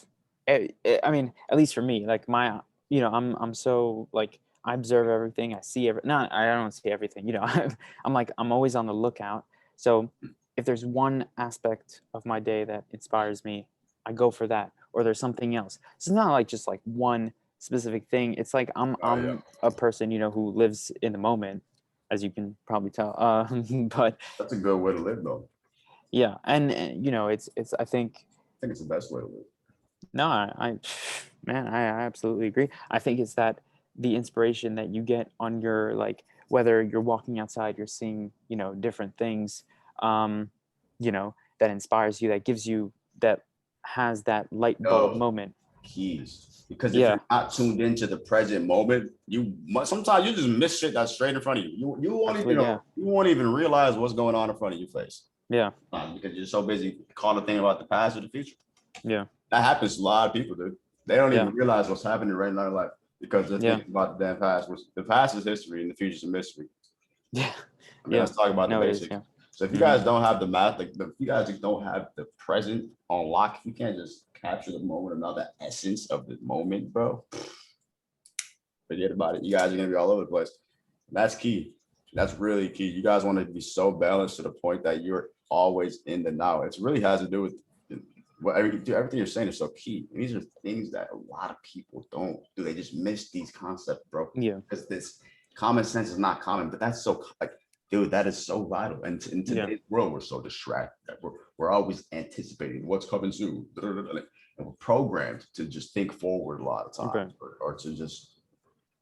I mean, at least for me, like I'm so like, I observe everything. I see not, I don't see everything. I'm always on the lookout. So if there's one aspect of my day that inspires me, I go for that. Or there's something else. It's not like just like one specific thing. It's like I'm a person, who lives in the moment, as you can probably tell. But that's a good way to live, though. Yeah, and it's I think it's the best way to live. No, I absolutely agree. I think it's that the inspiration that you get on your, like, whether you're walking outside, you're seeing, different things, that inspires you, that gives you, that has that light bulb moment. Keys. Because if you're not tuned into the present moment, sometimes you just miss shit that's straight in front of you. You won't even you won't even realize what's going on in front of your face. Yeah. Because you're so busy calling a thing about the past or the future. Yeah. That happens to a lot of people, dude. They don't even realize what's happening right now in life because they're thinking about the damn past. The past is history and the future is a mystery. Yeah. I mean, let's talk about the basics. So if you guys don't have the math, like if you guys don't have the present on lock, if you can't just capture the moment, not the essence of the moment, bro, forget about it. You guys are gonna be all over the place. That's key. That's really key. You guys want to be so balanced to the point that you're always in the now. It really has to do with everything you're saying is so key. And these are things that a lot of people don't do. They just miss these concepts, bro. Yeah. Because this common sense is not common, but that's so like, dude, that is so vital. And in today's world, we're so distracted that we're always anticipating what's coming soon. And we're programmed to just think forward a lot of times, or to just.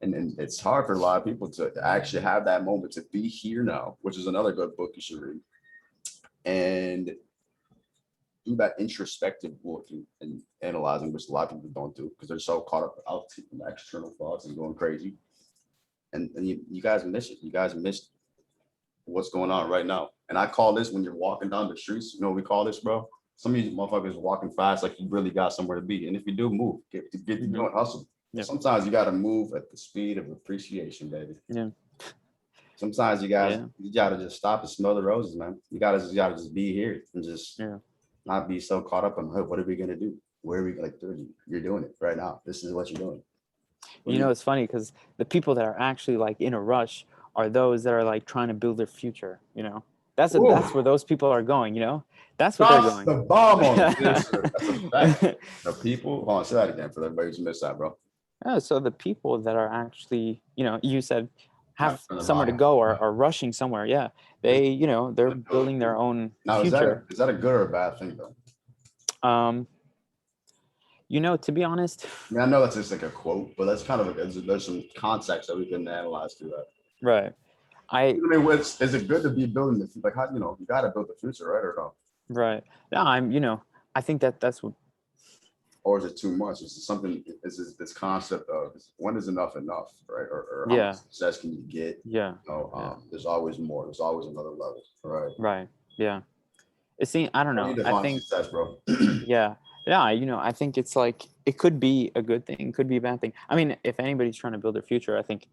And it's hard for a lot of people to actually have that moment, to be here now, which is another good book you should read. And do that introspective work and analyzing, which a lot of people don't do because they're so caught up out in external thoughts and going crazy. And you guys miss it. You guys miss what's going on right now. And I call this, when you're walking down the streets, you know what we call this, bro? Some of these motherfuckers walking fast like you really got somewhere to be. And if you do move, get going, hustle. Yeah. Sometimes you got to move at the speed of appreciation, baby. Yeah. Sometimes you gotta just stop and smell the roses, man. You gotta just be here and just not be so caught up on, hey, what are we gonna do? Where are we, like, dude, you're doing it right now. This is what you're doing. It's funny because the people that are actually like in a rush are those that are like trying to build their future. That's where those people are going. That's what they're going. The bomb on this. That's a fact. The people. Hold on, say that again for everybody who's missed that, bro. Oh, so the people that are actually, you said Not have from the somewhere to bottom. go or are rushing somewhere. Yeah. Is- They're building their own Now, future. is that a good or a bad thing though? Um, to be honest, I mean, I know that's just like a quote, but that's kind of there's some context that we can analyze through that. right. I I, mean, is it good to be building the like how you got to build the future, right, or no? right. No, I think that's what, Or is it too much? Is it something? Is this concept of when is enough enough, right? Or how much yeah, success can you get? yeah, yeah, There's always more. There's always another level, right? right. Yeah. I don't How do you know. I define think, success, bro? yeah. Yeah, I think it's like it could be a good thing, could be a bad thing. I mean, if anybody's trying to build their future, I think,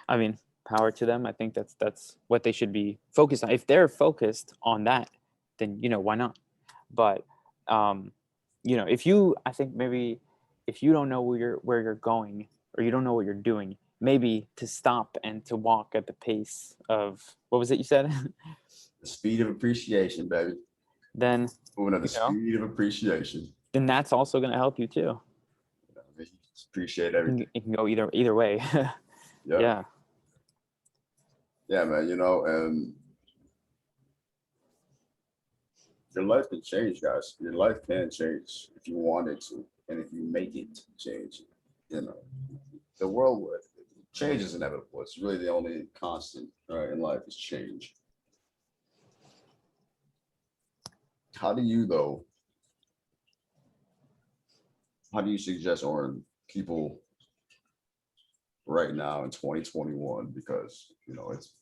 I mean, power to them. I think that's what they should be focused on. If they're focused on that, then why not? But if you, I think maybe if you don't know where you're going or you don't know what you're doing, maybe to stop and to walk at the pace of what was it you said? The speed of appreciation, baby. then Moving at the you know speed of appreciation. then that's also going to help you too. Appreciate It can, everything. it can go either way. Yeah, Yeah. yeah, man. And your life can change, guys. Your life can change if you want it to, and if you make it change. You know, the world would change is inevitable. It's really the only constant, right, in life is change. How do you though? How do you suggest, Oren, people right now in 2021? Because it's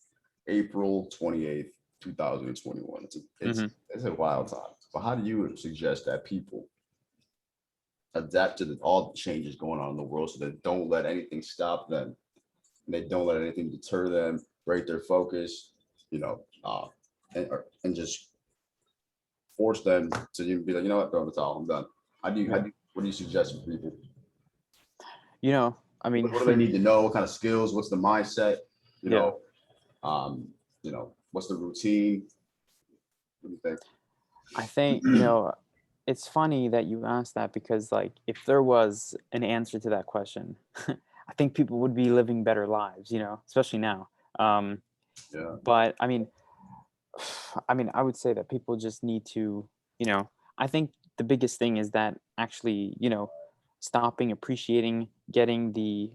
April 28th, 2021. Hmm. It's a wild time. But how do you suggest that people adapt to all the changes going on in the world so they don't let anything stop them and they don't let anything deter them, break their focus, you know, and just force them to even be like, you know what, throw in the towel, I'm done. Yeah. What do you suggest for people? I mean, What do they need to know? What kind of skills? What's the mindset? You yeah. know, what's the routine? What do you think? I think, it's funny that you asked that because, like, if there was an answer to that question, I think people would be living better lives, especially now. Um, Yeah. but I would say that people just need to, I think the biggest thing is that actually, stopping, appreciating, getting the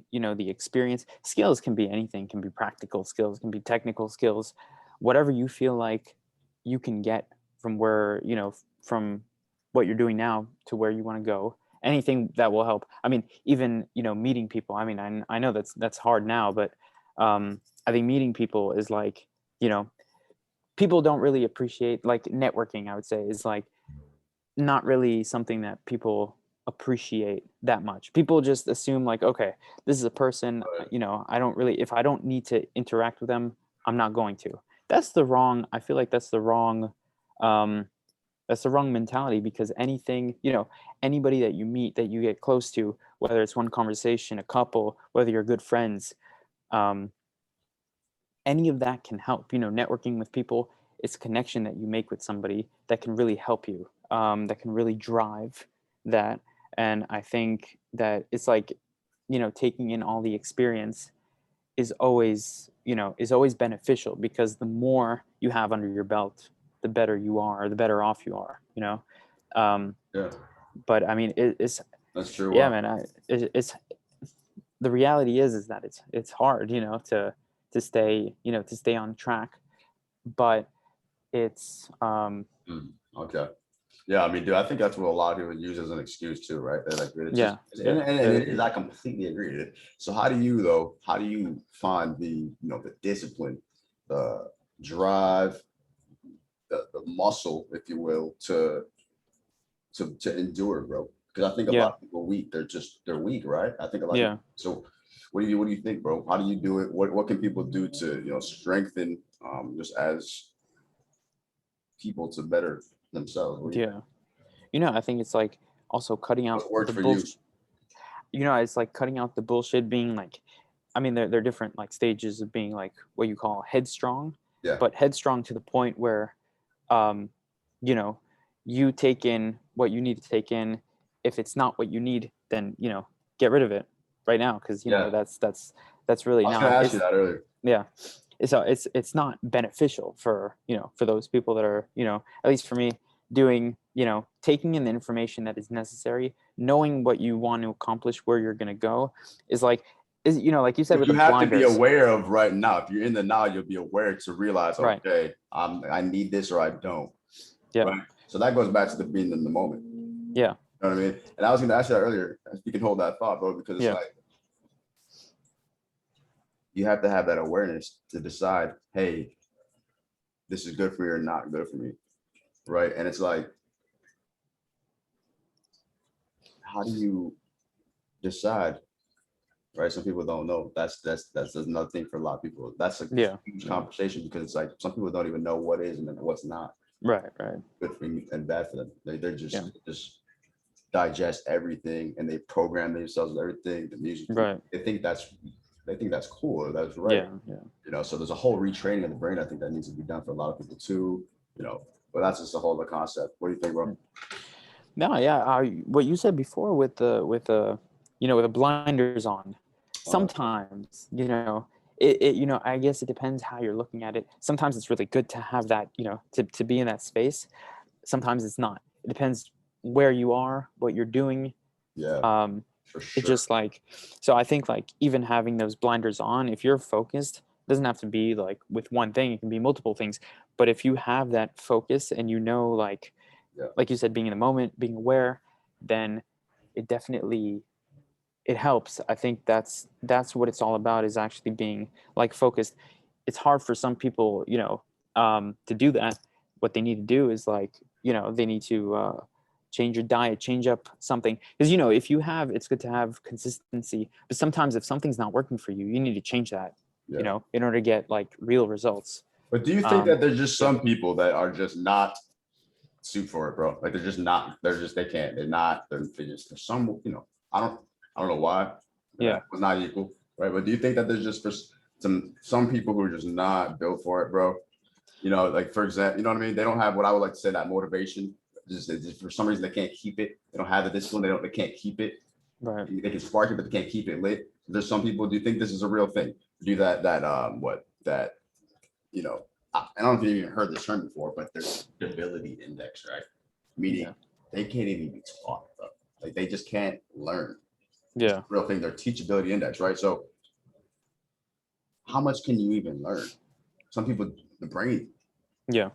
experience. Skills can be anything, can be practical skills, can be technical skills, whatever you feel like you can get from from what you're doing now to where you want to go. Anything that will help. I mean, even, meeting people. I mean, I know that's hard now, but I think meeting people is like, you know, people don't really appreciate, like, networking, I would say, is like not really something that people appreciate that much. People just assume, like, okay, this is a person, I don't really, if I don't need to interact with them, I'm not going to. I feel like um that's the wrong mentality, because anybody that you meet, that you get close to, whether it's one conversation, a couple, whether you're good friends, um any of that can help. Networking with people, it's a connection that you make with somebody that can really help you, that can really drive that. And I think that it's like, taking in all the experience is always beneficial, because the more you have under your belt, the better you are, the better off you are. um, Yeah, but I mean, it's that's true. yeah, man. It's the reality is that it's hard, to stay on track, but it's Okay. Yeah, I mean, dude, I think that's what a lot of people use as an excuse too, right? They're like, it's just, yeah, yeah, and it is. I completely agree with it. So how do you though? How do you find the discipline, the drive, the muscle, if you will, to endure, bro? Because I think a yeah, lot of people are weak. They're weak, right? I think a lot of yeah. people. So what do you think, bro? How do you do it? What can people do to strengthen just as people to better themselves? What do you think? Yeah. I think it's like also cutting out What worked the for you? bullshit. It's like cutting out the bullshit, being like, I mean, there are different, like, stages of being, like, what you call headstrong, Yeah. but headstrong to the point where, um, you know, you take in what you need to take in. If it's not what you need, then, get rid of it. right now, because Yeah. that's really I was not. gonna ask you that earlier. Yeah. So it's not beneficial for, for those people that are, at least for me, doing, taking in the information that is necessary, knowing what you want to accomplish, where you're going to go, is like you said, with You the have to be blinders. aware of right now. If you're in the now, you'll be aware to realize, Right. okay, I need this or I don't. Yeah. Right. So that goes back to the being in the moment. Yeah. You know what I mean? And I was gonna ask you that earlier. If you can hold that thought, bro, because it's Yeah. like you have to have that awareness to decide, hey, this is good for me or not good for me. Right. And it's like, how do you decide? Right. Some people don't know. That's another thing for a lot of people. That's a Yeah. huge conversation, because it's like some people don't even know what is and what's not Right. good for me and bad for them. They're Yeah. just digest everything, and they program themselves with everything, the music. Right. They think that's cool, or that's right. Yeah. So there's a whole retraining of the brain, I think, that needs to be done for a lot of people too. But that's just a whole other concept. What do you think, bro? No, yeah. What you said before with the with the blinders on, sometimes, I guess it depends how you're looking at it. Sometimes it's really good to have that, to be in that space. Sometimes it's not. It depends where you are, what you're doing. Yeah, for sure. It's just like, so I think, like, even having those blinders on, if you're focused, doesn't have to be like with one thing. It can be multiple things. But if you have that focus and like, Yeah. like you said, being in the moment, being aware, then it definitely, it helps. I think that's what it's all about, is actually being like focused. It's hard for some people, to do that. What they need to do is, like, they need to change your diet, change up something. Because, if you have, it's good to have consistency, but sometimes if something's not working for you, you need to change that, Yeah. in order to get like real results. But do you think that there's just some people that are just not suit for it, bro? Like, they're just not, they can't, they're just, there's some, I don't know why. Yeah. It was not equal, right? But do you think that there's just for some people who are just not built for it, bro? Like, for example, you know what I mean? They don't have what I would like to say, that motivation. Just for some reason they can't keep it. They don't have the discipline. They can't keep it. Right. They can spark it, but they can't keep it lit. There's some people. Do you think this is a real thing? Do I don't know if you even heard this term before, but there's ability index, right? Meaning they can't even be taught, bro. Like, they just can't learn. Yeah. It's a real thing. Their teachability index, right? So how much can you even learn? Some people, the brain. Yeah.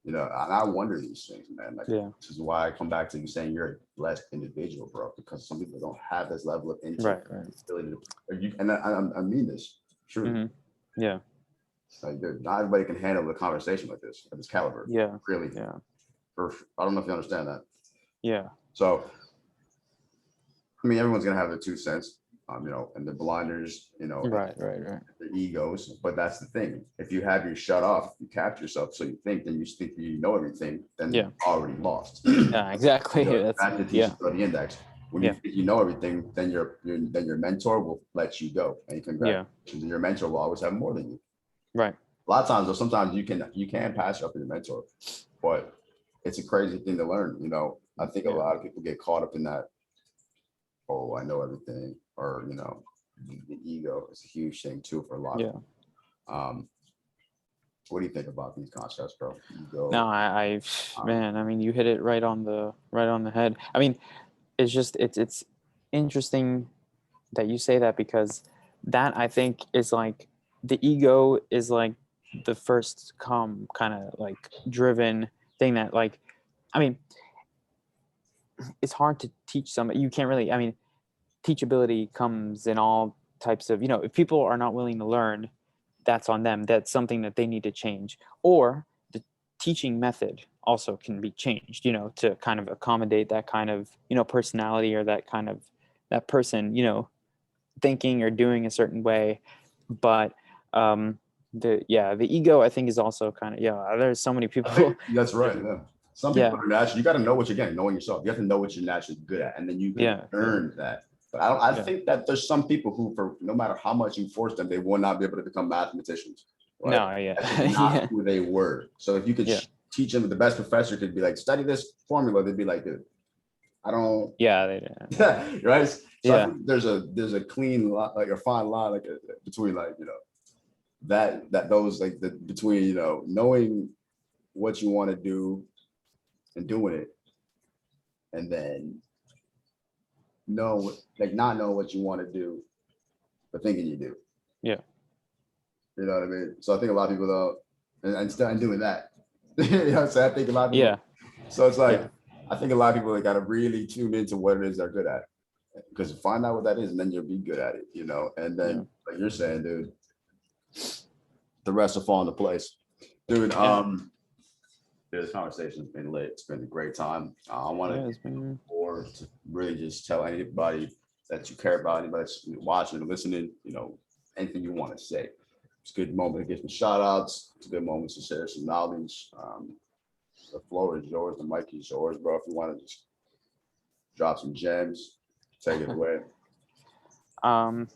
And I wonder these things, man. Like, Yeah. this is why I come back to you saying you're a blessed individual, bro, because some people don't have this level of Right. ability and I mean this truly. Mm-hmm. Yeah. Like, not everybody can handle the conversation like this at this caliber. Yeah. Really. Yeah. I don't know if you understand that. Yeah. So, I mean, everyone's gonna have their 2 cents, and the blinders, Right. their egos. But that's the thing. If you have your shut off, you cap yourself, so you think you know everything, then you're already lost. Yeah, exactly. That's the teachability index. When you think you know everything, then your mentor will let you go, and congratulations. And your mentor will always have more than you. Right. A lot of times, though, sometimes you can pass up your mentor, but it's a crazy thing to learn. I think a lot of people get caught up in that. Oh, I know everything, or the ego is a huge thing too for a lot. Yeah. What do you think about these concepts, bro? Ego. No, man, I mean, you hit it right on the head. I mean, it's just it's interesting that you say that, because that, I think, is like, the ego is like the first kind of like driven thing that, like, I mean, it's hard to teach somebody. You can't really, I mean, teachability comes in all types of, if people are not willing to learn, that's on them. That's something that they need to change. Or the teaching method also can be changed, to kind of accommodate that kind of, personality, or that kind of, that person, thinking or doing a certain way. But the ego, I think, is also kind of, there's so many people. That's right. Yeah. Some people are naturally, you got to know what you're getting, knowing yourself. You have to know what you're naturally good at, and then you can earn that. But I think that there's some people who, for no matter how much you force them, they will not be able to become mathematicians. Right? No, yeah. That's not who they were. So if you could teach them, the best professor could be like, study this formula, they'd be like, dude, I don't. Yeah, they did. Right. So I Yeah. think there's a clean line, like a fine line, like between like, that those like the between, knowing what you want to do and doing it, and then not knowing what you want to do, but thinking you do. Yeah. You know what I mean? So I think a lot of people don't, and still doing that. You know what I'm saying? I think a lot of people. Yeah. So it's like, Yeah. I think a lot of people got to really tune into what it is they're good at, because find out what that is, and then you'll be good at it. And then like you're saying, dude, the rest will fall into place, dude. This conversation's been lit. It's been a great time. I want to to really just tell anybody that you care about, anybody that's watching or listening, anything you want to say. It's a good moment to get some shout outs. It's a good moment to share some knowledge. The floor is yours. The mic is yours, bro. If you want to just drop some gems, take it away. No,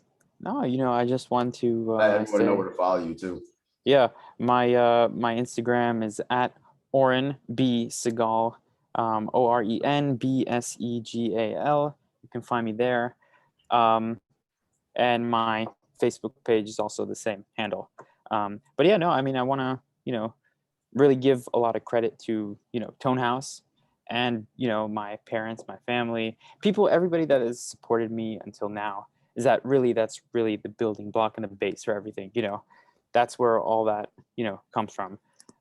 I just want to everyone know where to follow you too. Yeah, my Instagram is at Oren B Segal, OREN BSEGAL. You can find me there, and my Facebook page is also the same handle. But yeah, no, I mean, I want to really give a lot of credit to Tone House and my parents, my family, people, everybody that has supported me until now. That's really the building block and the base for everything. That's where all that comes from.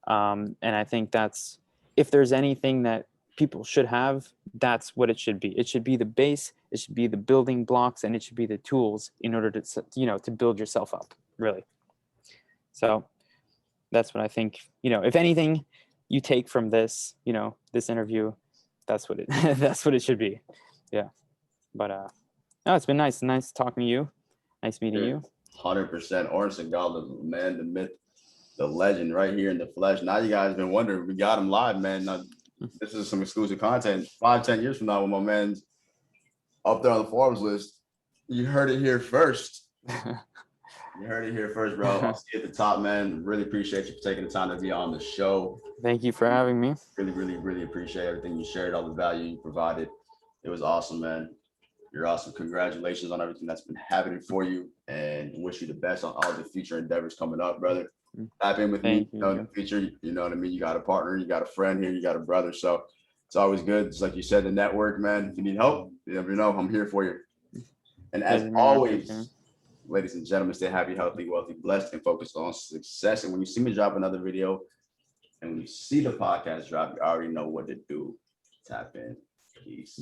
And I think that's, if there's anything that people should have, that's what it should be. It should be the base, it should be the building blocks, and it should be the tools in order to to build yourself up, really. So that's what I think. If anything you take from this this interview, that's what it that's what it should be. Yeah. But no, it's been nice talking to you. Nice meeting you. 100%. Oren Segal, the man, the myth, the legend, right here in the flesh. Now you guys been wondering, we got him live, man. Now, this is some exclusive content. 5-10 years from now, when my man's up there on the Forbes list, you heard it here first. You heard it here first, bro. I'll see you at the top, man. Really appreciate you for taking the time to be on the show. Thank you for having me. Really, really, really appreciate everything you shared, all the value you provided. It was awesome, man. You're awesome. Congratulations on everything that's been happening for you, and wish you the best on all the future endeavors coming up, brother. Tap in with me in the future. You know what I mean? You got a partner, you got a friend here, you got a brother. So it's always good. It's like you said, the network, man. If you need help, you never know. I'm here for you. And as always, ladies and gentlemen, stay happy, healthy, wealthy, blessed, and focused on success. And when you see me drop another video and when you see the podcast drop, you already know what to do. Tap in. Peace.